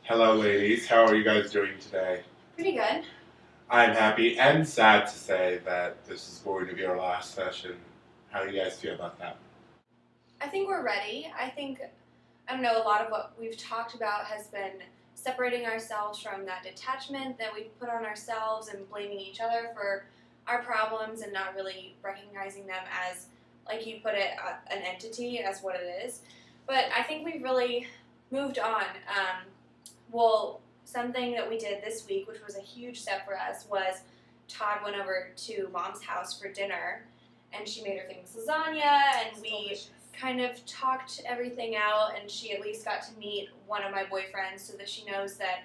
Hello, ladies. How are you guys doing today? Pretty good. I'm happy and sad to say that this is going to be our last session. How do you guys feel about that? I think we're ready. I don't know, a lot of what we've talked about has been separating ourselves from that detachment that we've put on ourselves and blaming each other for our problems and not really recognizing them as, like you put it, an entity as what it is. But I think we've really moved on. Something that we did this week, which was a huge step for us, was Todd went over to Mom's house for dinner and she made her famous lasagna and we kind of talked everything out, and she at least got to meet one of my boyfriends so that she knows that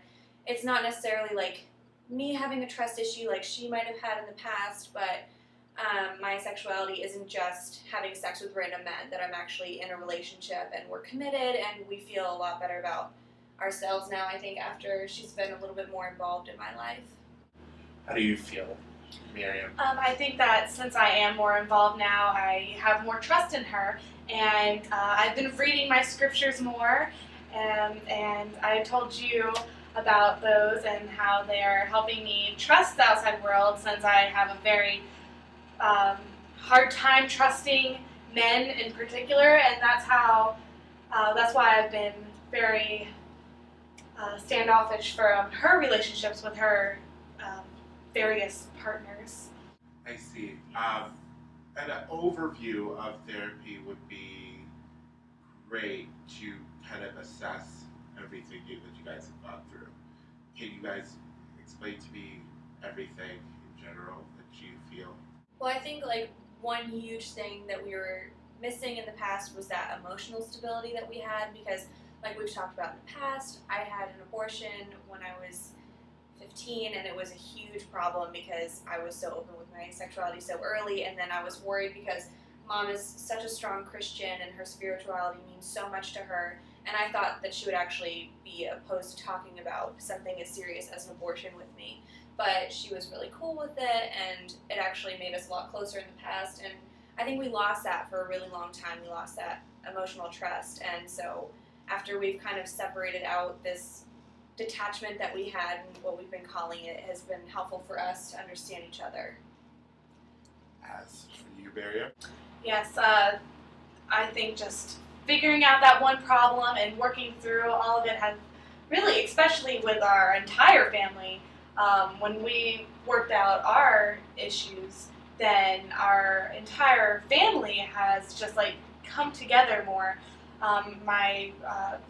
it's not necessarily like me having a trust issue like she might have had in the past, but my sexuality isn't just having sex with random men, that I'm actually in a relationship and we're committed and we feel a lot better about ourselves now, I think, after she's been a little bit more involved in my life. How do you feel, Miriam? I think that since I am more involved now, I have more trust in her, and I've been reading my scriptures more, and I told you about those and how they're helping me trust the outside world, since I have a very hard time trusting men in particular, and that's why I've been very standoffish from her relationships with her various partners. I see. An overview of therapy would be great to kind of assess everything that you guys have gone through. Can you guys explain to me everything in general that you feel? Well, I think like one huge thing that we were missing in the past was that emotional stability that we had, because like we've talked about in the past, I had an abortion when I was 15, and it was a huge problem because I was so open with my sexuality so early, and then I was worried because Mom is such a strong Christian and her spirituality means so much to her, and I thought that she would actually be opposed to talking about something as serious as an abortion with me. But she was really cool with it, and it actually made us a lot closer in the past, and I think we lost that for a really long time. We lost that emotional trust, and so after we've kind of separated out this detachment that we had, and what we've been calling it, has been helpful for us to understand each other. As for you, Miriam? Yes, I think just figuring out that one problem and working through all of it has really, especially with our entire family, when we worked out our issues, then our entire family has just like come together more. My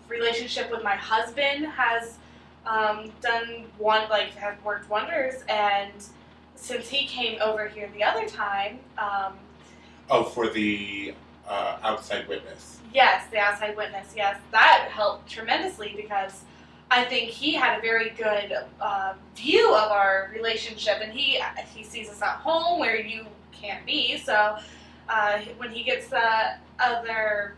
relationship with my husband has have worked wonders, and since he came over here the other time, Oh, for the outside witness. yes, the outside witness, yes, that helped tremendously because I think he had a very good view of our relationship, and he sees us at home where you can't be. So when he gets the other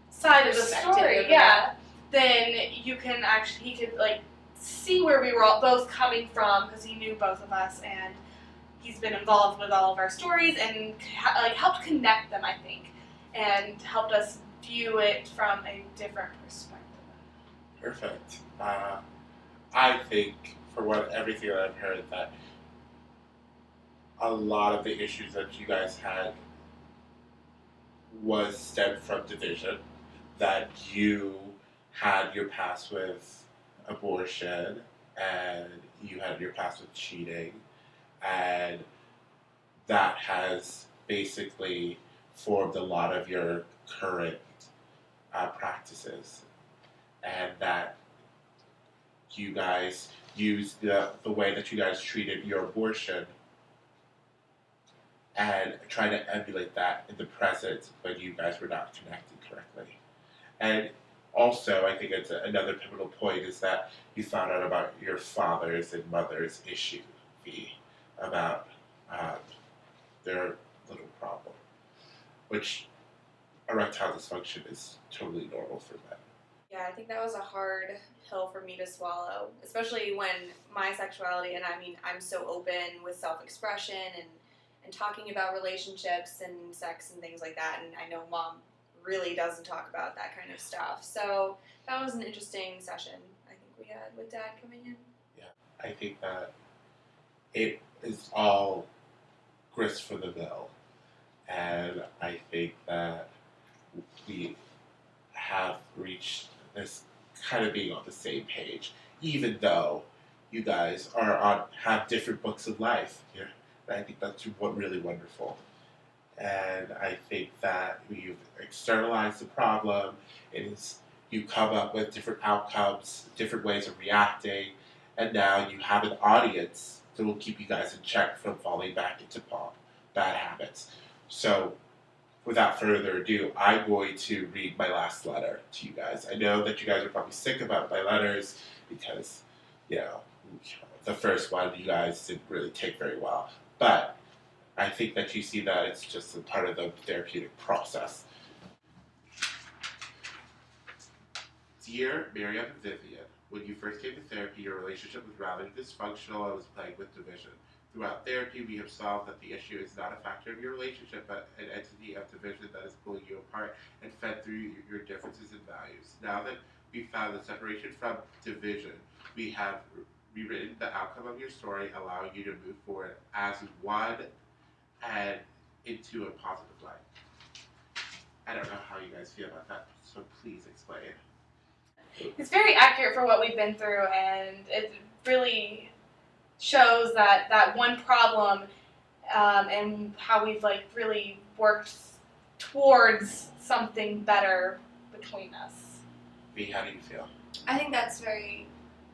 side of the story, yeah, then he could like see where we were all both coming from, because he knew both of us, and he's been involved with all of our stories and like helped connect them, I think, and helped us view it from a different perspective. Perfect. I think, for everything that I've heard, that a lot of the issues that you guys had was stemmed from division. That you had your past with abortion, and you had your past with cheating, and that has basically formed a lot of your current practices, and that you guys use the way that you guys treated your abortion and try to emulate that in the present when you guys were not connected correctly. And also, I think it's another pivotal point is that you found out about your father's and mother's issue, about their little problem, which erectile dysfunction is totally normal for them. Yeah, I think that was a hard pill for me to swallow, especially when my sexuality, and I mean, I'm so open with self-expression and talking about relationships and sex and things like that, and I know Mom really doesn't talk about that kind of stuff. So that was an interesting session, I think, we had with Dad coming in. I think that it is all grist for the mill. And I think that we have reached this kind of being on the same page, even though you guys have different books of life here. And I think that's what really wonderful. And I think that you've externalized the problem. It is you come up with different outcomes, different ways of reacting, and now you have an audience that will keep you guys in check from falling back into bad habits. So, without further ado, I'm going to read my last letter to you guys. I know that you guys are probably sick about my letters because, you know, the first one you guys didn't really take very well. But I think that you see that it's just a part of the therapeutic process. Dear Miriam and Vivian, when you first came to therapy, your relationship was rather dysfunctional and was plagued with division. Throughout therapy, we have solved that the issue is not a factor of your relationship, but an entity of division that is pulling you apart and fed through your differences in values. Now that we've found the separation from division, we have rewritten the outcome of your story, allowing you to move forward as one and into a positive light. I don't know how you guys feel about that, so please explain. It's very accurate for what we've been through, and it really shows that one problem and how we've like really worked towards something better between us. V, how do you feel? I think that's very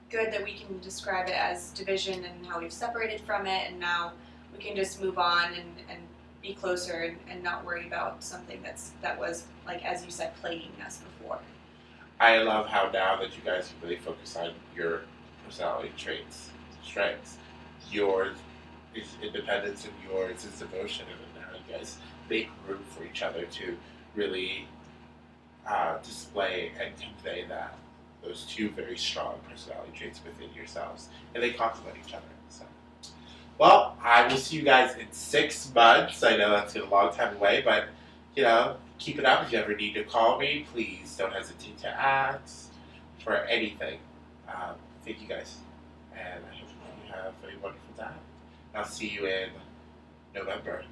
good that we can describe it as division and how we've separated from it, and now we can just move on and be closer and not worry about something that was, like as you said, plaguing us before. I love how now that you guys really focus on your personality traits, strengths, yours is independence and yours is devotion, and now you guys make room for each other to really display and convey those two very strong personality traits within yourselves, and they complement each other. So, well, I will see you guys in 6 months. I know that's a long time away, but keep it up. If you ever need to call me, please don't hesitate to ask for anything. Thank you guys, and I hope you have a wonderful time. I'll see you in November.